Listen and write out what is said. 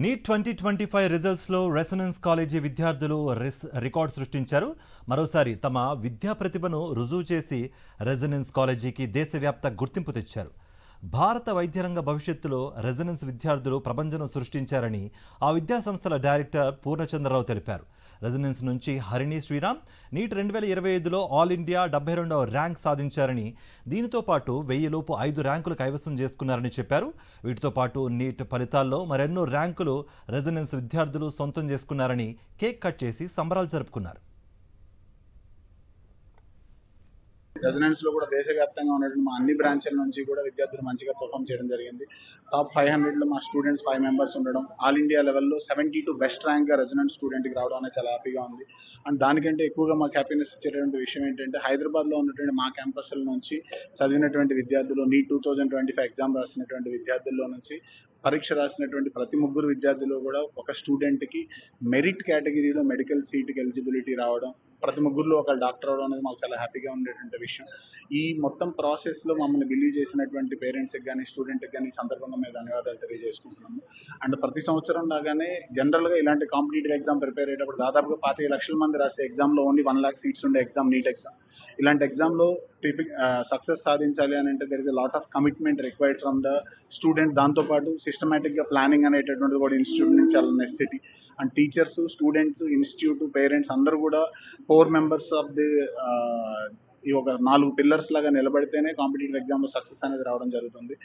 Neat 2025 రిజల్ట్స్లో resonance college విద్యార్థులు record సృష్టించారు. మరోసారి తమ విద్యా ప్రతిభను రుజువు చేసి రెసొనెన్స్ కాలేజీకి దేశవ్యాప్త గుర్తింపు తెచ్చారు. భారత వైద్యరంగ భవిష్యత్తులో రెసొనెన్స్ విద్యార్థులు ప్రభంజనం సృష్టించారని ఆ విద్యాసంస్థల డైరెక్టర్ పూర్ణచంద్రరావు తెలిపారు. రెసొనెన్స్ నుంచి హరిణి శ్రీరామ్ నీట్ 2025లో ఆల్ ఇండియా 72వ ర్యాంక్ సాధించారని, దీనితో పాటు 1000 లోపు 5 ర్యాంకులు కైవసం చేసుకున్నారని చెప్పారు. వీటితో పాటు నీట్ ఫలితాల్లో మరెన్నో ర్యాంకులు రెసొనెన్స్ విద్యార్థులు సొంతం చేసుకున్నారని కేక్ కట్ చేసి సంబరాలు జరుపుకున్నారు. రెసొనెన్స్ లో కూడా దేశవ్యాప్తంగా ఉన్నటువంటి మా అన్ని బ్రాంచ్ల నుంచి కూడా విద్యార్థులు మంచిగా పర్ఫామ్ చేయడం జరిగింది. టాప్ 500 లో మా స్టూడెంట్స్ 5 మెంబర్స్ ఉండడం, ఆల్ ఇండియా లెవెల్లో 72 బెస్ట్ ర్యాంక్ గా రెసొనెన్స్ స్టూడెంట్ కి రావడం అనేది చాలా హ్యాపీగా ఉంది. అండ్ దానికంటే ఎక్కువగా మాకు హ్యాపీనెస్ ఇచ్చేటువంటి విషయం ఏంటంటే, హైదరాబాద్ లో ఉన్నటువంటి మా క్యాంపస్ల నుంచి చదివినటువంటి విద్యార్థులు, నీట్ 2025 ఎగ్జామ్ రాసినటువంటి విద్యార్థుల్లో నుంచి పరీక్ష రాసినటువంటి ప్రతి ముగ్గురు విద్యార్థులు కూడా ఒక స్టూడెంట్ కి మెరిట్ కేటగిరీలో మెడికల్ సీట్కి ఎలిజిబిలిటీ రావడం, ప్రతి ముగ్గురులో ఒక డాక్టర్ అవడం అనేది మాకు చాలా హ్యాపీగా ఉండేటువంటి విషయం. ఈ మొత్తం ప్రాసెస్ లో మమ్మల్ని బిలీవ్ చేసినటువంటి పేరెంట్స్కి కానీ స్టూడెంట్కి కానీ ఈ సందర్భంగా మేము ధన్యవాదాలు తెలియజేసుకుంటున్నాము. అండ్ ప్రతి సంవత్సరం లాగానే జనరల్ గా ఇలాంటి కాంపిటేటివ్ ఎగ్జామ్ ప్రిపేర్ అయ్యేటప్పుడు దాదాపుగా 25 లక్షల మంది రాసే ఎగ్జామ్ లో ఓన్లీ 1 lakh సీట్స్ ఉండే ఎగ్జామ్ నీట్ ఎగ్జామ్. ఇలాంటి ఎగ్జామ్ లో సక్సెస్ సాధించాలి అని అంటే there is a lot of commitment required from the student. దాంతోపాటు సిస్టమేటిక్ గా ప్లానింగ్ అనేటటువంటిది కూడా ఇన్స్టిట్యూట్ నుంచి చాలా necessity. And teachers, students, institute, parents అందరూ కూడా 4 మెంబర్స్ ఆఫ్ ది ఈ ఒక 4 పిల్లర్స్ లాగా నిలబడితేనే కాంపిటేటివ్ ఎగ్జామ్ లో సక్సెస్ అనేది రావడం జరుగుతుంది.